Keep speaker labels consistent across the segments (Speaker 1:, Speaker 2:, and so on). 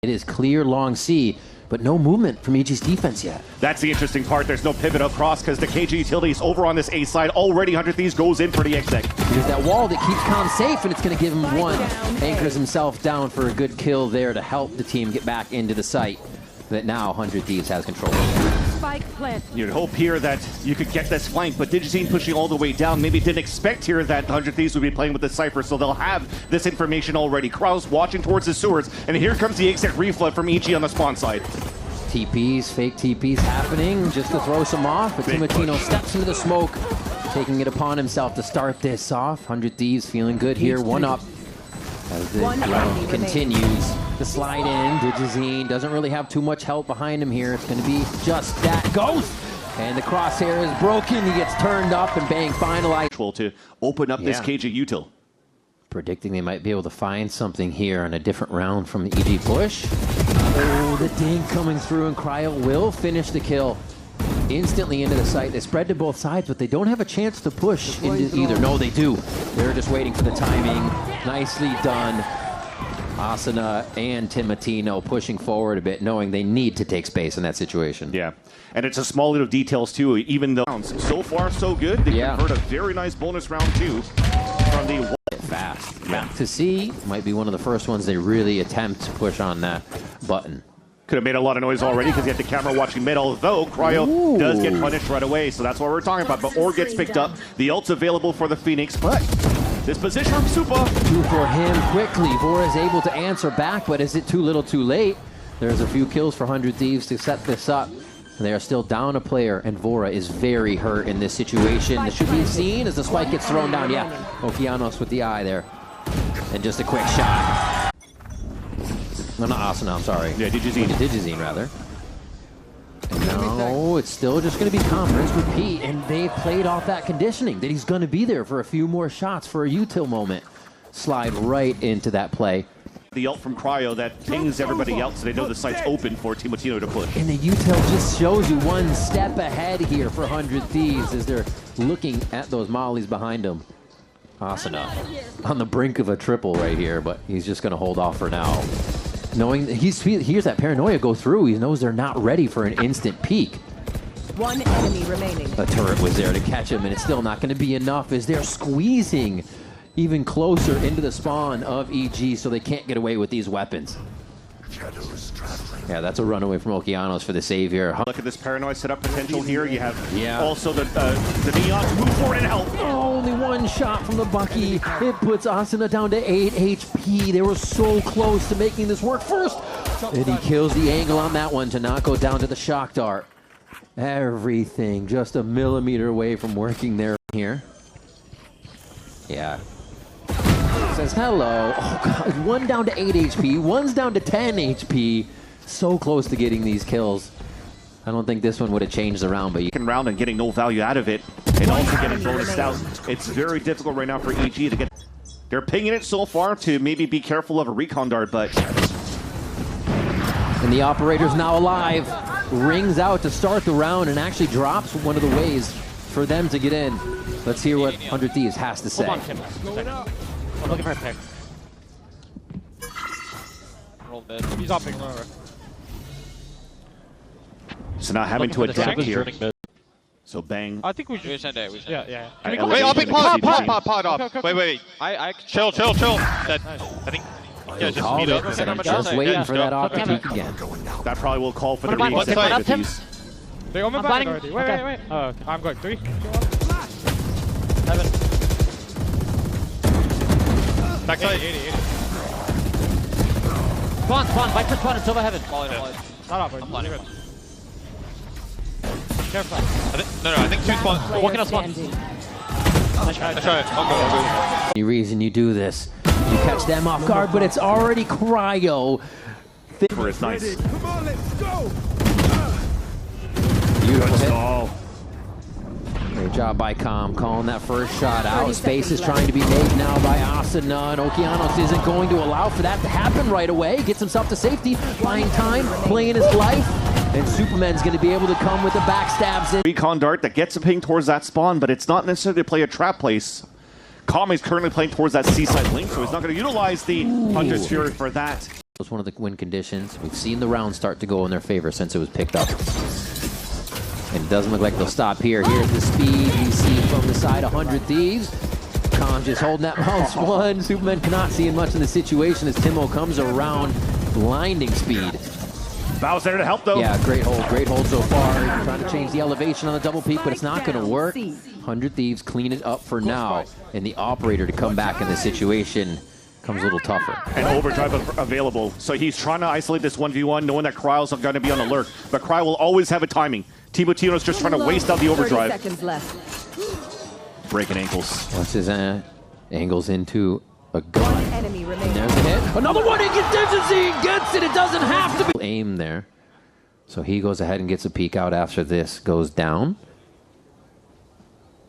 Speaker 1: It is clear long C, but no movement from EG's defense yet.
Speaker 2: That's the interesting part. There's no pivot across because the KG utilities over on this A side. Already 100 Thieves goes in for the exec.
Speaker 1: There's that wall that keeps Calm safe, and it's going to give him one. Anchors himself down for a good kill there to help the team get back into the site that now 100 Thieves has control over.
Speaker 2: You'd hope here that you could get this flank, but Digizine pushing all the way down. Maybe didn't expect here that 100 Thieves would be playing with the Cypher, so they'll have this information already. Kraus watching towards the sewers, and here comes the exec reflood from EG on the spawn side.
Speaker 1: TPs, fake TPs happening just to throw some off, but Timotino steps into the smoke, taking it upon himself to start this off. 100 Thieves feeling good here, one up. As the round continues to slide in, Digizine doesn't really have too much help behind him here. It's going to be just that ghost. And the crosshair is broken. He gets turned up and bang finalized.
Speaker 2: To open up this KG util.
Speaker 1: Predicting they might be able to find something here on a different round from the EG push. Oh, the dink coming through, and Cryo will finish the kill. Instantly into the site. They spread to both sides, but they don't have a chance to push into either. No, they do. They're just waiting for the timing. Nicely done. Asuna and Timotino pushing forward a bit, knowing they need to take space in that situation.
Speaker 2: Yeah, and it's a small little details too, even though so far so good. They convert a very nice bonus round too from the
Speaker 1: fast. Back to C might be one of the first ones they really attempt to push on that button.
Speaker 2: Could have made a lot of noise already because you had the camera watching mid, although Cryo does get punished right away, so that's what we're talking about. But Org gets picked up, the ult's available for the Phoenix, but this position from Supa.
Speaker 1: Two for him quickly. Vora is able to answer back, but is it too little too late? There's a few kills for 100 Thieves to set this up. They are still down a player, and Vora is very hurt in this situation. This should be seen as the spike gets thrown down. Yeah, Okeanos with the eye there. And just a quick shot. No, not Asuna, I'm sorry.
Speaker 2: Yeah, Digizine.
Speaker 1: Digizine, rather. And no, it's still just going to be Calm. Rinse, repeat, and they played off that conditioning that he's going to be there for a few more shots for a util moment. Slide right into that play.
Speaker 2: The ult from Cryo that pings everybody else so they know the site's open for Timotino to push.
Speaker 1: And the util just shows you one step ahead here for 100 Thieves as they're looking at those mollies behind them. Asuna on the brink of a triple right here, but he's just going to hold off for now. Knowing that he hears that paranoia go through, he knows they're not ready for an instant peek.
Speaker 3: One enemy remaining.
Speaker 1: The turret was there to catch him, and it's still not going to be enough as they're squeezing even closer into the spawn of EG, so they can't get away with these weapons. Yeah, that's a runaway from Okeanos for the save here.
Speaker 2: Look at this paranoid setup potential here. You have also the Neon to move forward and help.
Speaker 1: Oh, only one shot from the Bucky. It puts Asuna down to 8 HP. They were so close to making this work first. And he kills the angle on that one to not go down to the shock dart. Everything just a millimeter away from working there here. Yeah. Says hello. Oh god, one down to 8 HP, one's down to 10 HP. So close to getting these kills. I don't think this one would have changed the round, but you
Speaker 2: can round and getting no value out of it, and also getting bonused out. It's very difficult right now for EG to get. They're pinging it so far to maybe be careful of a recon dart, but.
Speaker 1: And the operator's now alive. Rings out to start the round and actually drops one of the ways for them to get in. Let's hear what 100 Thieves has to say.
Speaker 4: I'm looking for a pick. Roll mid. He's off picking over.
Speaker 2: So now having to adapt here. So bang.
Speaker 4: I think we should. Yeah.
Speaker 5: Wait, I'll pick pod off. Wait.
Speaker 4: I
Speaker 5: chill. That, I think. Yeah, just speed up.
Speaker 1: Just waiting for that off to peek again.
Speaker 2: That probably will call for the
Speaker 5: reset.
Speaker 4: They got me back already. Wait. Oh, okay. I'm going 3. 7.
Speaker 5: Backside.
Speaker 4: 80.
Speaker 6: Spawn, Viper spawn in Silver Heaven.
Speaker 4: Not up, I'm planning. Careful.
Speaker 5: I think 2 spawn.
Speaker 6: Walking on spawn.
Speaker 5: I try it. I'll go.
Speaker 1: Any reason you do this, you catch them off guard, but it's already Cryo.
Speaker 2: For it's nice.
Speaker 7: Come on, let's go.
Speaker 1: Beautiful hit. Great job by Calm, calling that first shot out. Space is trying to be made now by Asuna, and Okeanos isn't going to allow for that to happen right away. Gets himself to safety, buying time, playing his life, and Superman's going to be able to come with the backstabs in.
Speaker 2: Recon dart that gets a ping towards that spawn, but it's not necessarily to play a trap place. Calm is currently playing towards that seaside link, so he's not going to utilize the Hunter's Fury for that.
Speaker 1: was one of the win conditions. We've seen the round start to go in their favor since it was picked up. And it doesn't look like they'll stop here. Here's the speed we see from the side, 100 Thieves. Khan just holding that mouse one. Superman cannot see much in the situation as Timo comes around. Blinding speed.
Speaker 2: Bow's there to help, though.
Speaker 1: Yeah, great hold so far. Trying to change the elevation on the double peak, but it's not going to work. 100 Thieves clean it up for now. And the operator to come back in this situation comes a little tougher.
Speaker 2: And overdrive available. So he's trying to isolate this 1v1, knowing that Cryos are going to be on alert. But Cryo will always have a timing. Timotino's just trying to waste out the overdrive.
Speaker 3: 30 seconds left.
Speaker 2: Breaking ankles.
Speaker 1: Watch his angles into a gun.
Speaker 3: One enemy remaining.
Speaker 1: There's the hit. Another one. He gets it. It doesn't have to be. Aim there. So he goes ahead and gets a peek out after this goes down.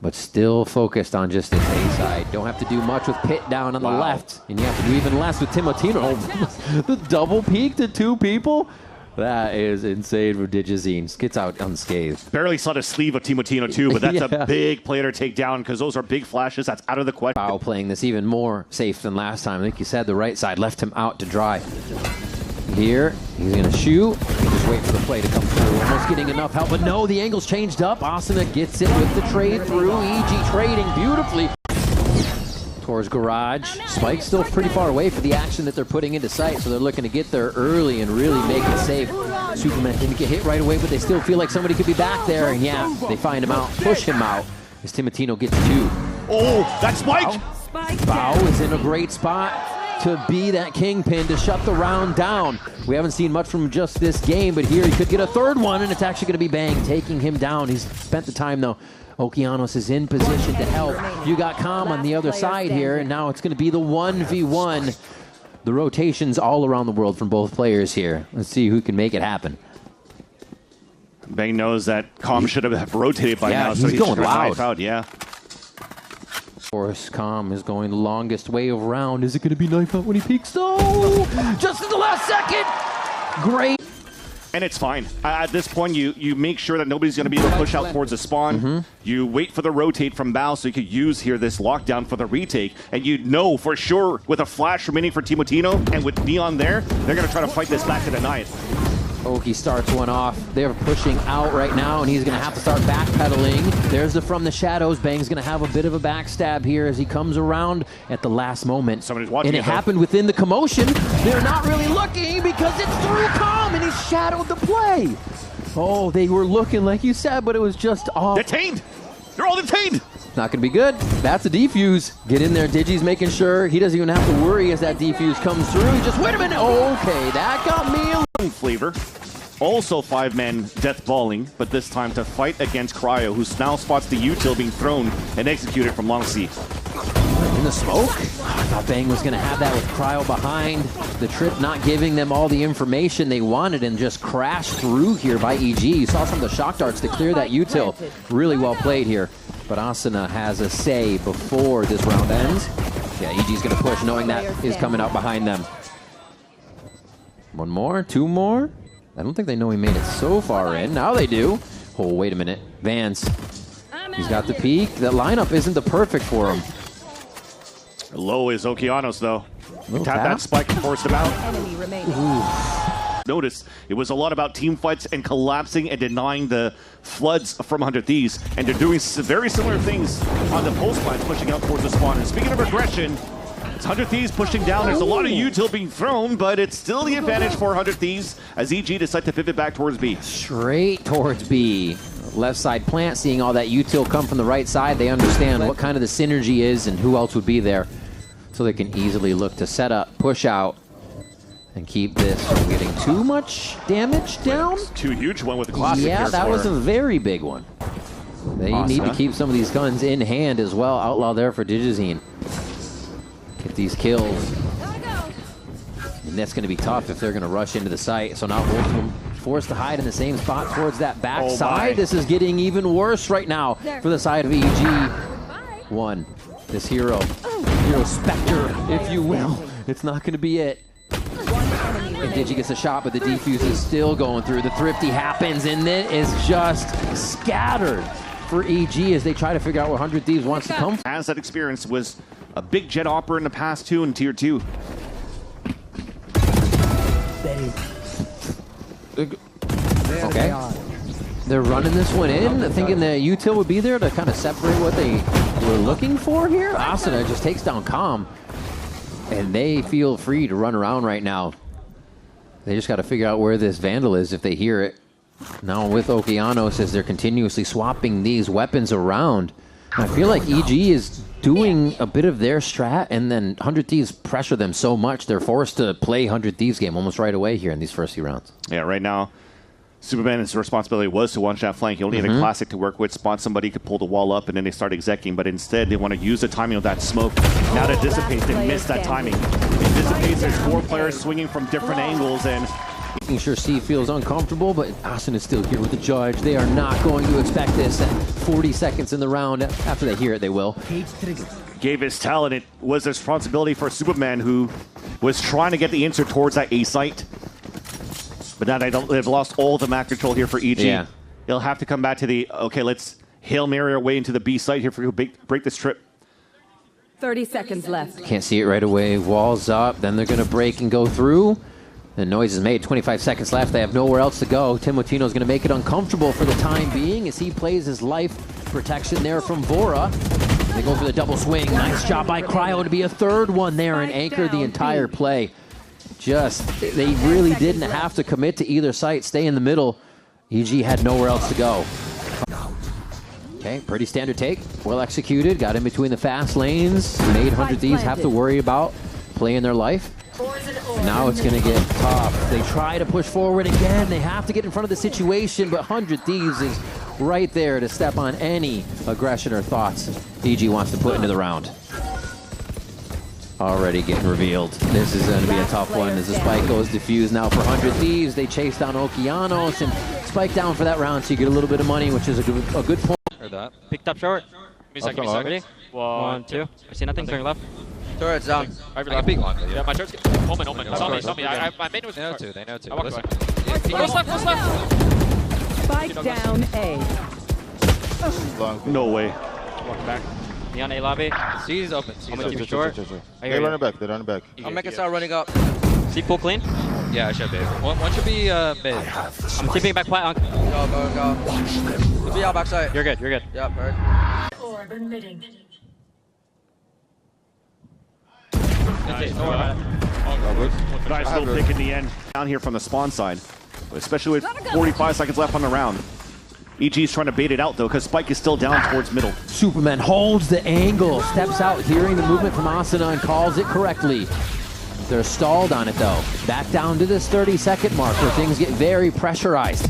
Speaker 1: But still focused on just his A side. Don't have to do much with Pit down on the left. And you have to do even less with Timotino. The double peek to two people. That is insane for Digizine. Gets out unscathed.
Speaker 2: Barely saw the sleeve of Timotino too, but that's a big player to take down because those are big flashes. That's out of the question.
Speaker 1: Bao playing this even more safe than last time. I think you said the right side left him out to dry. Here, he's going to shoot. Just wait for the play to come through. Almost getting enough help, but no, the angle's changed up. Asuna gets it with the trade through. EG trading beautifully towards Garage. Spike's still pretty far away for the action that they're putting into sight, so they're looking to get there early and really make it safe. Superman didn't get hit right away, but they still feel like somebody could be back there, and yeah, they find him out, push him out as Timotino gets two.
Speaker 2: Oh, that's Spike!
Speaker 1: Bao is in a great spot to be that kingpin to shut the round down. We haven't seen much from just this game, but here he could get a third one, and it's actually going to be Bang taking him down. He's spent the time, though. Okeanos is in position to help. You got Calm on the other side here, and now it's going to be the 1v1. The rotations all around the world from both players here. Let's see who can make it happen.
Speaker 2: Bang knows that Calm should have rotated by now, so
Speaker 1: he's going loud.
Speaker 2: Out, yeah.
Speaker 1: Of course, Calm is going the longest wave around. Is it going to be knife out when he peeks? No! Just in the last second! Great.
Speaker 2: And it's fine. At this point, you make sure that nobody's going to be able to push out towards the spawn. You wait for the rotate from Bao so you could use here this lockdown for the retake. And you know for sure with a flash remaining for Timotino and with Neon there, they're going to try to fight this back to the night.
Speaker 1: Oki starts one off. They're pushing out right now, and he's going to have to start backpedaling. There's the from the shadows. Bang's going to have a bit of a backstab here as he comes around at the last moment.
Speaker 2: Somebody's watching.
Speaker 1: And it happened within the commotion. They're not really looking because it's through Calm, and he shadowed the play. Oh, they were looking like you said, but it was just off.
Speaker 2: Detained! They're all detained!
Speaker 1: Not going to be good. That's a defuse. Get in there. Digi's making sure he doesn't even have to worry as that defuse comes through. He just, wait a minute. Okay, that got me a
Speaker 2: flavor. Also 5-man death balling, but this time to fight against Cryo, who now spots the util being thrown and executed from Long C.
Speaker 1: In the smoke? I thought Bang was going to have that with Cryo behind. The trip not giving them all the information they wanted and just crashed through here by EG. You saw some of the shock darts to clear that util. Really well played here. But Asuna has a say before this round ends. Yeah, EG's going to push knowing that is coming out behind them. One more? Two more? I don't think they know he made it so far in. Now they do. Oh, wait a minute. Vance. He's got the peak. That lineup isn't the perfect for him.
Speaker 2: Low is Okeanos, though.
Speaker 1: Tap
Speaker 2: that spike and forced him out.
Speaker 3: Enemy remaining.
Speaker 2: Notice, it was a lot about team fights and collapsing and denying the floods from 100 Thieves. And they're doing very similar things on the post lines, pushing out towards the spawn. And speaking of aggression, it's 100 Thieves pushing down. There's a lot of util being thrown, but it's still the advantage for 100 Thieves as EG decide to pivot back towards B.
Speaker 1: Straight towards B. Left side plant, seeing all that util come from the right side. They understand what kind of the synergy is and who else would be there. So they can easily look to set up, push out, and keep this from getting too much damage down.
Speaker 2: Too huge one with the classic.
Speaker 1: Yeah, that was a very big one. They need to keep some of these guns in hand as well. Outlaw there for Digizine. Get these kills. And that's going to be tough if they're going to rush into the site. So now both of them forced to hide in the same spot towards that back side. This is getting even worse right now for the side of EG. One. This hero Spectre, if you will. It's not going to be it. And Digi gets a shot, but the defuse is still going through. The thrifty happens, and it is just scattered for EG as they try to figure out where 100 Thieves wants to come from.
Speaker 2: As that experience was a big jet opera in the past too in tier 2.
Speaker 1: Okay. They're running this one in, thinking the util would be there to kind of separate what they were looking for here. Asuna just takes down Calm, and they feel free to run around right now. They just got to figure out where this Vandal is if they hear it. Now with Okeanos, as they're continuously swapping these weapons around, I feel like EG is doing a bit of their strat, and then 100 Thieves pressure them so much they're forced to play 100 Thieves game almost right away here in these first few rounds.
Speaker 2: Yeah, right now, Superman's responsibility was to watch that flank. He only had a classic to work with, spot somebody, could pull the wall up, and then they start execing. But instead, they want to use the timing of that smoke. Now that dissipates, they miss that timing. It dissipates, there's 4 players swinging from different angles, and
Speaker 1: making sure C feels uncomfortable, but Asuna is still here with the judge. They are not going to expect this at 40 seconds in the round. After they hear it, they will.
Speaker 2: gave his talent. It was a responsibility for Superman, who was trying to get the insert towards that A site. But now they've lost all the map control here for EG.
Speaker 1: Yeah.
Speaker 2: They'll have to come back to the, okay, let's Hail Mary our way into the B site here for break this trip.
Speaker 3: 30 seconds left.
Speaker 1: Can't see it right away. Walls up. Then they're going to break and go through. The noise is made. 25 seconds left. They have nowhere else to go. Timotino's going to make it uncomfortable for the time being as he plays his life protection there from Vora. They go for the double swing. Nice job by Cryo to be a third one there and anchor the entire play. They really didn't have to commit to either site. Stay in the middle. EG had nowhere else to go. Okay, pretty standard take. Well executed. Got in between the fast lanes. Made 100 Thieves have to worry about playing their life. Now it's going to get tough. They try to push forward again. They have to get in front of the situation, but 100 Thieves is right there to step on any aggression or thoughts EG wants to put into the round. Already getting revealed. This is going to be a tough one as the spike goes diffused now for 100 Thieves. They chase down Okeanos and spike down for that round so you get a little bit of money, which is a good point.
Speaker 6: Heard that. Picked up short.
Speaker 5: Give me a
Speaker 6: Ready? 1, 2. I see nothing. Turning left.
Speaker 7: Turret's down.
Speaker 5: I can peek long. Yeah, my turret's omen. It's on me. My main was.
Speaker 6: They know too. They know too.
Speaker 5: I walked
Speaker 6: Listen.
Speaker 5: away. Close left.
Speaker 3: Spike down A.
Speaker 2: No way.
Speaker 5: Walking back.
Speaker 6: Neon A lobby.
Speaker 7: C is open.
Speaker 6: I'm gonna keep it short.
Speaker 8: They're running back. They're running back.
Speaker 7: I'm making start running up.
Speaker 6: C pool clean.
Speaker 7: Yeah, I should be. One should be mid.
Speaker 6: I'm keeping back quiet.
Speaker 7: Go. Could be out backside.
Speaker 6: You're good. You're good.
Speaker 7: Yep, heard.
Speaker 3: Orb emitting.
Speaker 5: Nice. Don't worry about it.
Speaker 2: Nice little pick in the end. Down here from the spawn side, especially with 45 seconds left on the round. EG's trying to bait it out though, because Spike is still down towards middle.
Speaker 1: Superman holds the angle, steps out, hearing the movement from Asuna and calls it correctly. They're stalled on it though. Back down to this 30-second mark where things get very pressurized.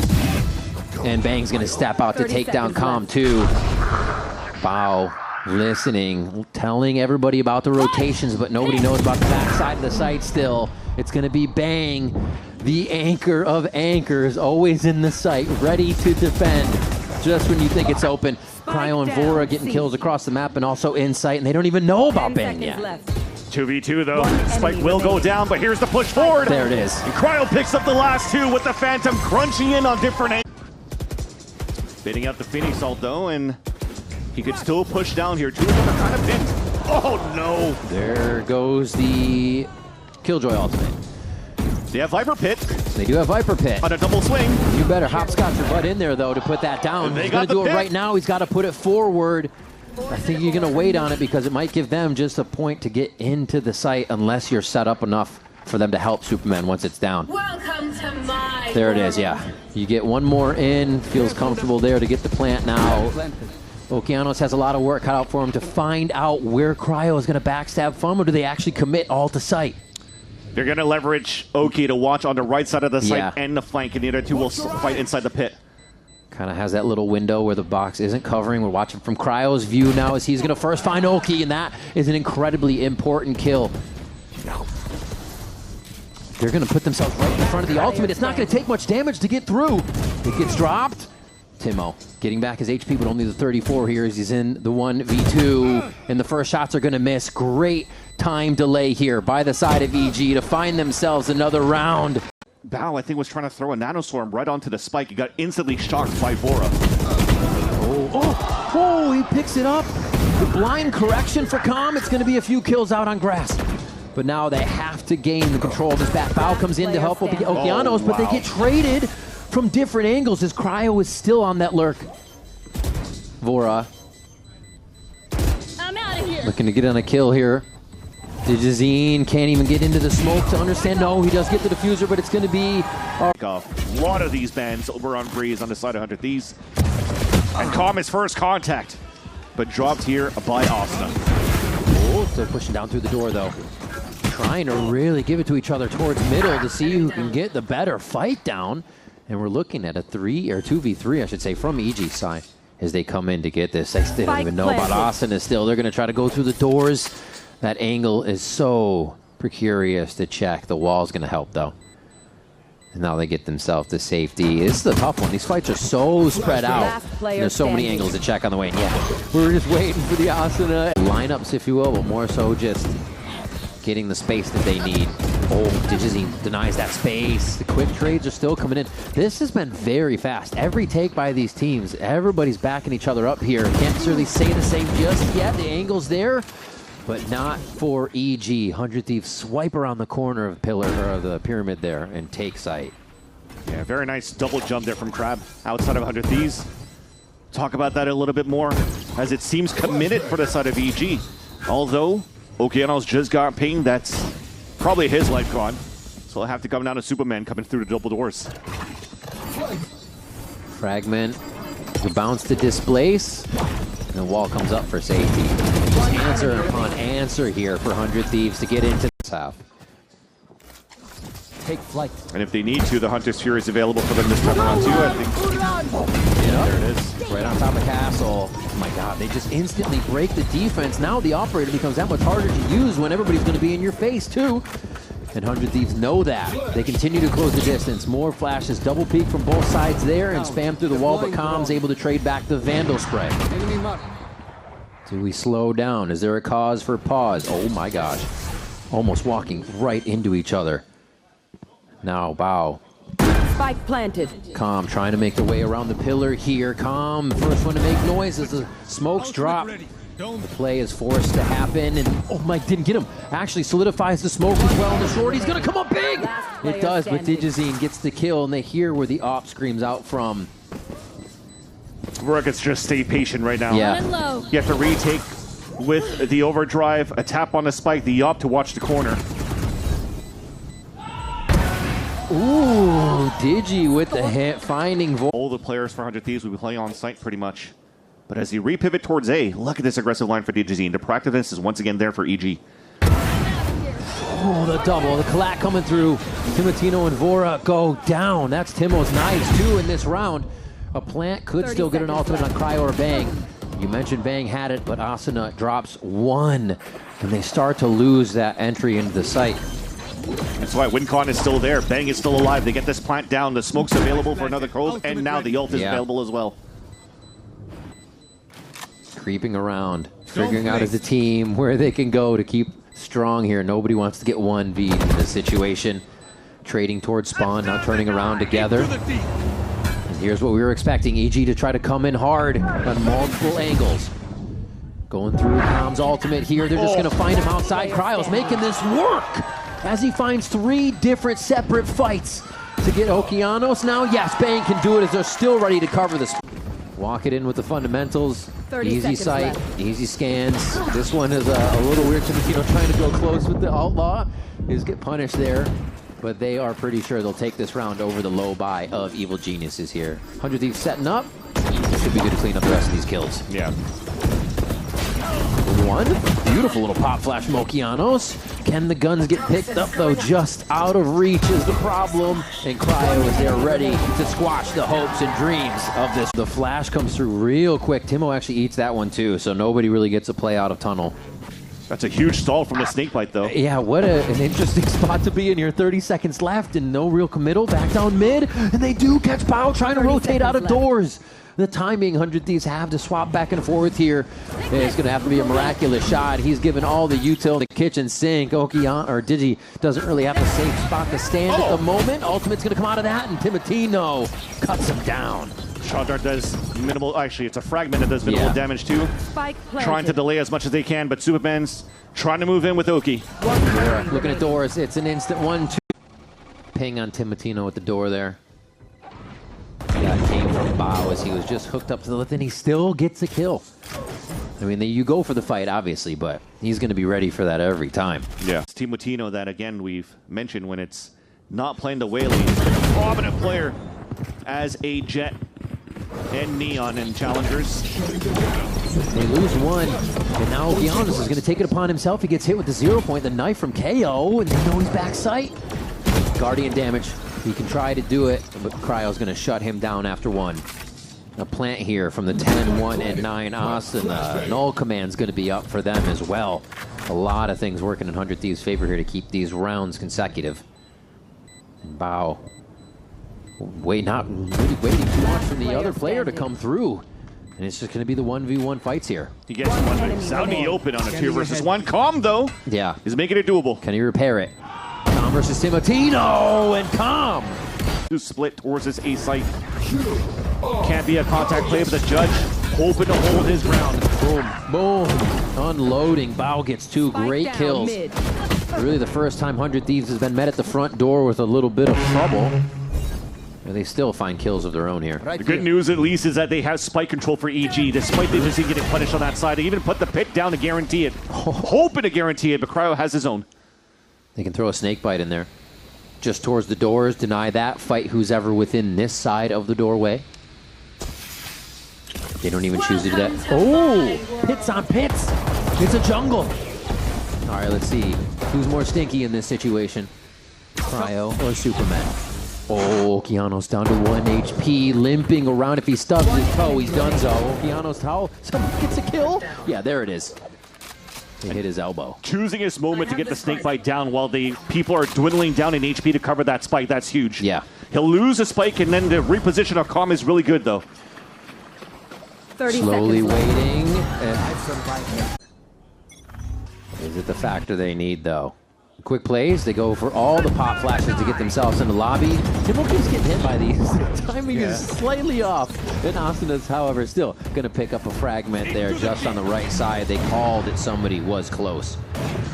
Speaker 1: And Bang's going to step out to take down Calm too. Bao listening, telling everybody about the rotations, but nobody knows about the backside of the site still. It's going to be Bang, the anchor of anchors, always in the site, ready to defend just when you think it's open. Cryo and Vora getting kills across the map and also in sight, and they don't even know about Bang yet.
Speaker 2: 2v2 though. Spike will go down, but here's the push forward.
Speaker 1: There it is.
Speaker 2: And Cryo picks up the last two with the Phantom crunching in on different angles. Baiting out the Phoenix ult though, and he could still push down here. Two of them are kind of pinned. Oh no!
Speaker 1: There goes the Killjoy ultimate.
Speaker 2: They have Viper Pit
Speaker 1: They do have Viper Pit.
Speaker 2: on a double swing.
Speaker 1: You better hopscotch your butt in there, though, to put that down.
Speaker 2: They
Speaker 1: He's
Speaker 2: got
Speaker 1: going to do
Speaker 2: the
Speaker 1: it
Speaker 2: pick.
Speaker 1: right now. He's got to put it forward. I think you're going to wait on it because it might give them just a point to get into the site unless you're set up enough for them to help Superman once it's down.
Speaker 3: Welcome to my
Speaker 1: There it is, yeah. You get one more in. Feels comfortable there to get the plant now. Okeanos has a lot of work cut out for him to find out where Cryo is going to backstab from, or do they actually commit all to site?
Speaker 2: They're going to leverage Oki to watch on the right side of the site
Speaker 1: Yeah.
Speaker 2: and the flank, and the other two will fight inside the pit.
Speaker 1: Kind of has that little window where the box isn't covering. We're watching from Cryo's view now as he's going to first find Oki, and that is an incredibly important kill. They're going to put themselves right in front of the ultimate. It's not going to take much damage to get through. It gets dropped. Timo getting back his HP, but only the 34 here as he's in the 1v2. And the first shots are going to miss. Great time delay here by the side of EG to find themselves another round.
Speaker 2: Bao, I think, was trying to throw a nanoswarm right onto the spike. He got instantly shocked by Vora.
Speaker 1: Oh, he picks it up. The blind correction for Calm. It's going to be a few kills out on grass. but now they have to gain the control of this back. Bao comes in to help Okeanos, but they get traded from different angles as Cryo is still on that lurk. Vora
Speaker 3: I'm out of here.
Speaker 1: looking to get on a kill here. Digizine can't even get into the smoke to understand. No, he does get the diffuser, but it's going to be...
Speaker 2: A lot of these bands over on Breeze on the side of 100 Thieves. And Calm is first contact, but dropped here by Asuna.
Speaker 1: Oh, still pushing down through the door, though. Trying to really give it to each other towards middle to see who can get the better fight down. And we're looking at a 2v3, I should say, from EG's side as they come in to get this. They don't even know about Asuna still. They're going to try to go through the doors. That angle is so precarious to check. The wall's going to help, though. And now they get themselves to safety. This is a tough one. These fights are so spread out. There's so many angles to check on the way. And yeah, we're just waiting for the Asuna lineups, if you will, but more so just getting the space that they need. Oh, Digizine denies that space. The quick trades are still coming in. This has been very fast. Every take by these teams, everybody's backing each other up here. Can't necessarily say the same just yet. The angle's there, but not for EG. 100 Thieves swipe around the corner of the pyramid there and take sight.
Speaker 2: Yeah, very nice double jump there from Crab outside of 100 Thieves. Talk about that a little bit more, as it seems committed for the side of EG. Although Okeanos just got pinged, that's probably his life gone. So he'll have to come down to Superman coming through the double doors.
Speaker 1: Fragment, the bounce to displace, and the wall comes up for safety. Just answer upon answer here for 100 Thieves to get into this half. Take flight.
Speaker 2: And if they need to, the Hunter's Fury is available for them this time around too, I think.
Speaker 1: Yeah,
Speaker 2: there it is.
Speaker 1: Right on top of Castle. Oh my god, they just instantly break the defense. Now the operator becomes that much harder to use when everybody's going to be in your face too. And 100 Thieves know that. They continue to close the distance. More flashes, double peek from both sides there and spam through the wall, but Calm's able to trade back the Vandal spray. Do we slow down? Is there a cause for pause? Oh my gosh. Almost walking right into each other. Now, Bao.
Speaker 3: Spike planted.
Speaker 1: Calm trying to make their way around the pillar here. Calm, first one to make noise as the smokes drop. The play is forced to happen, and oh my, didn't get him. Actually solidifies the smoke as well, and the short, he's gonna come up big! It does, but Digizine gets the kill, and they hear where the op screams out from.
Speaker 2: Rockets just stay patient right now.
Speaker 1: Yeah.
Speaker 2: You have to retake with the overdrive, a tap on the spike, the op to watch the corner.
Speaker 1: Ooh, Digi with the hit, finding
Speaker 2: all the players for 100 Thieves will be playing on site pretty much. But as you repivot towards A, look at this aggressive line for Digizine. The proactiveness is once again there for EG.
Speaker 1: Oh, the double, the collect coming through. Timotino and Vora go down. That's Timo's knives too in this round. A plant could still get an ultimate on Cryo or Bang. You mentioned Bang had it, but Asuna drops one. And they start to lose that entry into the site.
Speaker 2: That's why WinCon is still there. Bang is still alive. They get this plant down. The smoke's available for another cove, and now the ult is available as well.
Speaker 1: Creeping around, figuring out as a team where they can go to keep strong here. Nobody wants to get 1v in this situation. Trading towards spawn, now turning around together. And here's what we were expecting. EG to try to come in hard on multiple angles. Going through Calm's ultimate here. They're just going to find him outside. Cryo's making this work as he finds 3 different separate fights to get Okeanos. Now, yes, Bang can do it as they're still ready to cover this. Walk it in with the fundamentals. Easy sight, easy scans. This one is a little weird. Timotino trying to go close with the outlaw. He's get punished there, but they are pretty sure they'll take this round over the low buy of Evil Geniuses here. 100 Thieves setting up. Should be good to clean up the rest of these kills.
Speaker 2: Yeah.
Speaker 1: One beautiful little pop flash from Okeanos. Can the guns get picked up though? Just out of reach is the problem. And Cryo is there ready to squash the hopes and dreams of this. The flash comes through real quick. Timo actually eats that one too, so nobody really gets a play out of tunnel.
Speaker 2: That's a huge stall from the snakebite though.
Speaker 1: Yeah, what an interesting spot to be in here. 30 seconds left and no real committal. Back down mid, and they do catch Bao trying to rotate out of doors. The timing 100 Thieves have to swap back and forth here. It's going to have to be a miraculous shot. He's given all the util, the kitchen sink. Digi doesn't really have a safe spot to stand at the moment. Ultimate's going to come out of that, and Timotino cuts him down.
Speaker 2: Shot dart does minimal. Actually, it's a fragment that does minimal damage too.
Speaker 3: Spike planted.
Speaker 2: Trying to delay as much as they can, but Superman's trying to move in with Oki.
Speaker 1: Looking at doors, it's an instant 1-2. Ping on Timotino at the door there. That came from Bao as he was just hooked up to the left, and he still gets a kill. I mean, you go for the fight, obviously, but he's going to be ready for that every time.
Speaker 2: Yeah. It's Timotino that, again, we've mentioned when it's not playing the way lane. He's a prominent player as a Jet and Neon in Challengers.
Speaker 1: They lose one, and now Giannis is going to take it upon himself. He gets hit with the 0 point, the knife from KO, and they know he's back sight. Guardian damage. He can try to do it, but Cryo's going to shut him down after one. A plant here from the 10, 1, and 9 Asuna. Null command's going to be up for them as well. A lot of things working in 100 Thieves' favor here to keep these rounds consecutive. And Bao, not really waiting too much from the other player to come through. And it's just going to be the 1v1 fights here.
Speaker 2: He gets one out in the open on a 2 versus 1. Calm, though.
Speaker 1: Yeah.
Speaker 2: He's making it doable.
Speaker 1: Can he repair it? Calm versus Timotino, and Calm.
Speaker 2: Split towards his A site. Can't be a contact play, but the judge hoping to hold his ground.
Speaker 1: Boom, boom. Unloading. Bao gets 2 great kills.
Speaker 3: Mid.
Speaker 1: Really the first time 100 Thieves has been met at the front door with a little bit of trouble. And they still find kills of their own here.
Speaker 2: The good news, at least, is that they have spike control for EG, despite they just getting punished on that side. They even put the pit down to guarantee it. Hoping to guarantee it, but Cryo has his own.
Speaker 1: They can throw a snake bite in there. Just towards the doors, deny that, fight who's ever within this side of the doorway. They don't even choose to do that. Oh, pits on pits. It's a jungle. All right, let's see. Who's more stinky in this situation? Cryo or Superman? Oh, Keanu's down to 1 HP, limping around. If he stubs his toe, he's done so. Keanu's towel. Someone gets a kill? Yeah, there it is. He hit his elbow.
Speaker 2: Choosing his moment to get the snake bite down while the people are dwindling down in HP to cover that spike. That's huge.
Speaker 1: Yeah.
Speaker 2: He'll lose a spike, and then the reposition of Calm is really good, though.
Speaker 3: 30
Speaker 1: Slowly
Speaker 3: seconds left.
Speaker 1: waiting. Is it the factor they need, though? Quick plays. They go for all the pop flashes to get themselves in the lobby. Tibble keeps getting hit by these. Timing is slightly off. And Asuna's, however, still going to pick up a fragment there just on the right side. They called it. Somebody was close.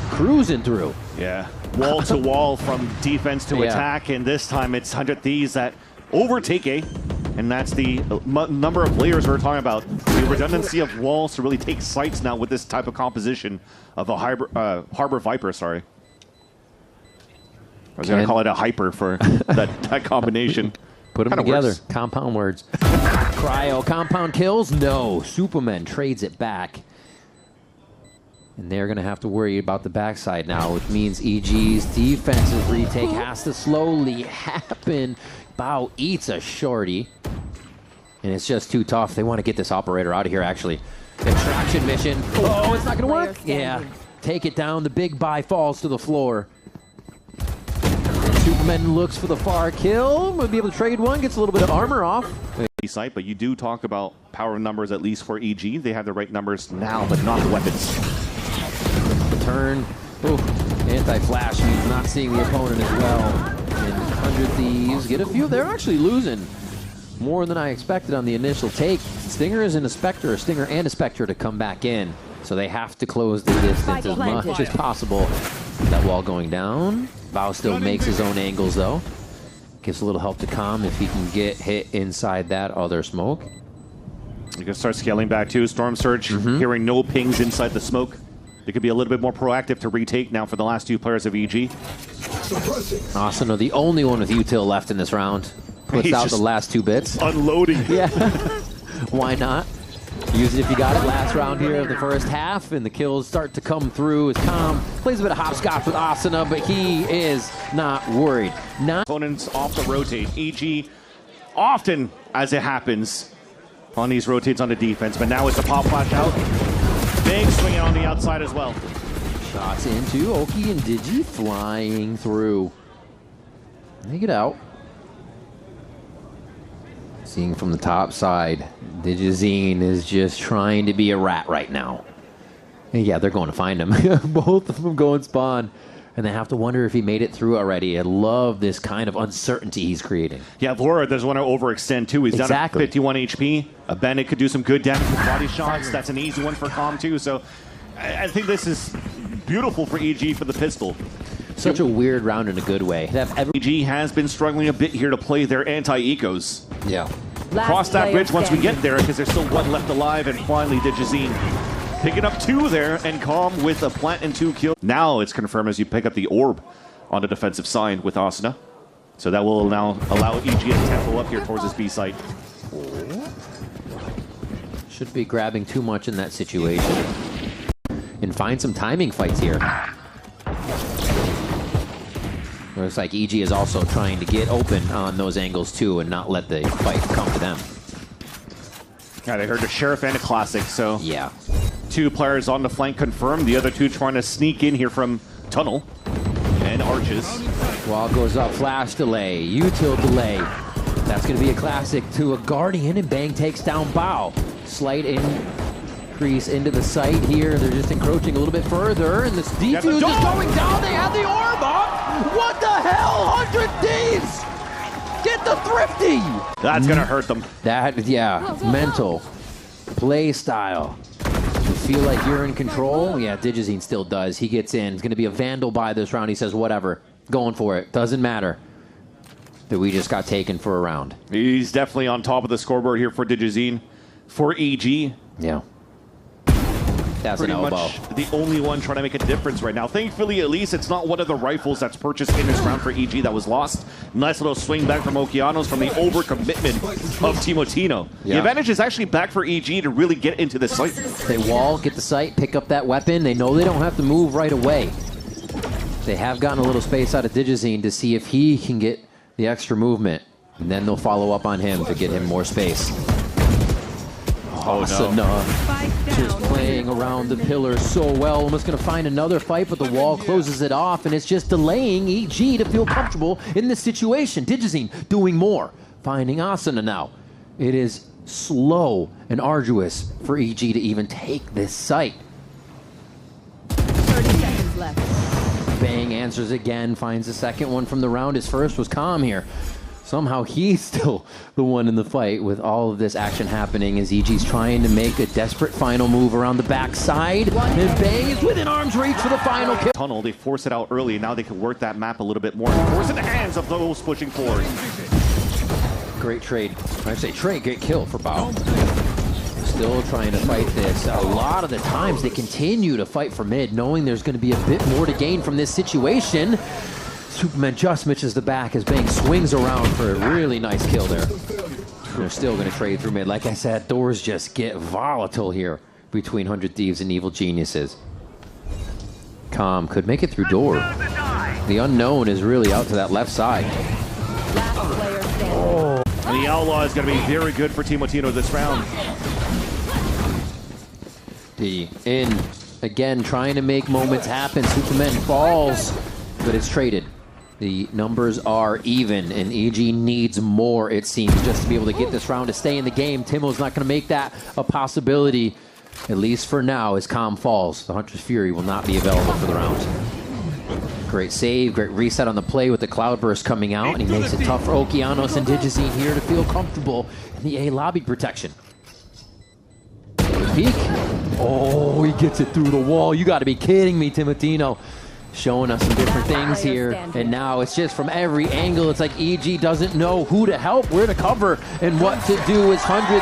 Speaker 1: Cruising through.
Speaker 2: Yeah. Wall to wall from defense to attack, and this time it's 100 Thieves that overtake A. And that's the number of players we're talking about. The redundancy of walls to really take sites now with this type of composition of a Harbor Viper, sorry. I was going to call it a hyper for that combination.
Speaker 1: Put them
Speaker 2: Kinda
Speaker 1: together.
Speaker 2: works.
Speaker 1: Compound words. Cryo, compound kills? No. Superman trades it back. And they're going to have to worry about the backside now, which means EG's defensive retake has to slowly happen. Bao eats a shorty. And it's just too tough. They want to get this operator out of here, actually. Extraction mission. Oh, it's not going to work. Yeah. Take it down. The big buy falls to the floor. Superman looks for the far kill. We'll be able to trade one. Gets a little bit of armor off.
Speaker 2: Site, but you do talk about power numbers, at least for EG. They have the right numbers now, but not the weapons.
Speaker 1: The turn. Ooh, anti-flash means not seeing the opponent as well. And 100 Thieves get a few. They're actually losing more than I expected on the initial take. Stinger is in a Spectre, a Stinger and a Spectre to come back in. So they have to close the distance as much as possible. That wall going down. Bao still makes his own angles, though. Gives a little help to Calm if he can get hit inside that other smoke.
Speaker 2: You can start scaling back, too. Storm Surge, hearing no pings inside the smoke. They could be a little bit more proactive to retake now for the last 2 players of EG.
Speaker 1: Asuna, the only one with util left in this round. Puts out the last 2 bits.
Speaker 2: Unloading.
Speaker 1: Yeah. Why not? Use it if you got it. Last round here of the first half, and the kills start to come through as Calm plays a bit of hopscotch with Asuna, but he is not worried.
Speaker 2: Opponents off the rotate. EG, often as it happens on these rotates on the defense, but now it's a pop flash out. Big swinging on the outside as well.
Speaker 1: Shots into Oki and Digi flying through. They get out. Seeing from the top side, Digizine is just trying to be a rat right now. And yeah, they're going to find him. Both of them go and spawn. and they have to wonder if he made it through already. I love this kind of uncertainty he's creating.
Speaker 2: Yeah, Vlora doesn't want to overextend too. He's down at 51 HP. A Bandit could do some good damage with body shots. That's an easy one for Calm too. So I think this is beautiful for EG for the pistol.
Speaker 1: Such a weird round in a good way.
Speaker 2: EG has been struggling a bit here to play their anti-ecos.
Speaker 1: Yeah.
Speaker 2: Cross that bridge once we get there, because there's still one left alive, and finally Digizine picking up 2 there, and Calm with a plant and 2 kills. Now it's confirmed as you pick up the orb on the defensive side with Asuna. So that will now allow EG to tempo up here towards his B site.
Speaker 1: Should be grabbing too much in that situation. And find some timing fights here. Looks like EG is also trying to get open on those angles too and not let the fight come to them.
Speaker 2: Yeah, they heard the Sheriff and a Classic, so
Speaker 1: yeah.
Speaker 2: 2 players on the flank confirmed. The other 2 trying to sneak in here from Tunnel and Arches.
Speaker 1: Wall goes up, flash delay, util delay. That's going to be a Classic to a Guardian, and Bang takes down Bao. Slight increase into the site here. They're just encroaching a little bit further, and this defuse is going down. They have the orb up. What the hell? 100 Thieves! Get the Thrifty!
Speaker 2: That's going to hurt them.
Speaker 1: That, yeah, mental. Play style. You feel like you're in control? Yeah, Digizine still does. He gets in. It's going to be a Vandal buy this round. He says, whatever. Going for it. Doesn't matter that we just got taken for a round.
Speaker 2: He's definitely on top of the scoreboard here for Digizine. For EG.
Speaker 1: Yeah. That's
Speaker 2: Pretty
Speaker 1: an elbow.
Speaker 2: much the only one trying to make a difference right now. Thankfully, at least it's not one of the rifles that's purchased in this round for EG that was lost. Nice little swing back from Okeanos from the overcommitment of Timotino.
Speaker 1: Yeah.
Speaker 2: The advantage is actually back for EG to really get into the site.
Speaker 1: They wall, get the site, pick up that weapon. They know they don't have to move right away. They have gotten a little space out of Digizine to see if he can get the extra movement. And then they'll follow up on him to get him more space. Asuna just playing around the pillar so well. Almost going to find another fight, but the wall closes it off, and it's just delaying EG to feel comfortable in this situation. Digizine doing more, finding Asuna now. It is slow and arduous for EG to even take this site.
Speaker 3: 30 seconds left.
Speaker 1: Bang answers again, finds the second one from the round. His first was Calm here. Somehow he's still the one in the fight with all of this action happening as EG's trying to make a desperate final move around the backside. And Bang is within arm's reach for the final kill.
Speaker 2: Tunnel, they force it out early, and now they can work that map a little bit more. Force in the hands of those pushing forward.
Speaker 1: Great trade. I say trade, great kill for Bao. Still trying to fight this. A lot of the times they continue to fight for mid, knowing there's going to be a bit more to gain from this situation. Superman just misses the back as Bang swings around for a really nice kill there. They're still going to trade through mid. Like I said, doors just get volatile here between 100 Thieves and Evil Geniuses. Calm could make it through door. The unknown is really out to that left side.
Speaker 3: Last player standing.
Speaker 2: And the Outlaw is going to be very good for Timotino this round.
Speaker 1: The in again, trying to make moments happen. Superman falls, but it's traded. The numbers are even, and EG needs more, it seems, just to be able to get this round to stay in the game. Timo's not going to make that a possibility, at least for now, as Calm falls. The Hunter's Fury will not be available for the round. Great save, great reset on the play with the Cloudburst coming out, and he makes it tough for Okeanos and Digizine here to feel comfortable in the A lobby protection. Peek. Oh, he gets it through the wall. You got to be kidding me, Timotino. Showing us some different things here, and now it's just from every angle. It's like EG doesn't know who to help, where to cover, and what to do as 100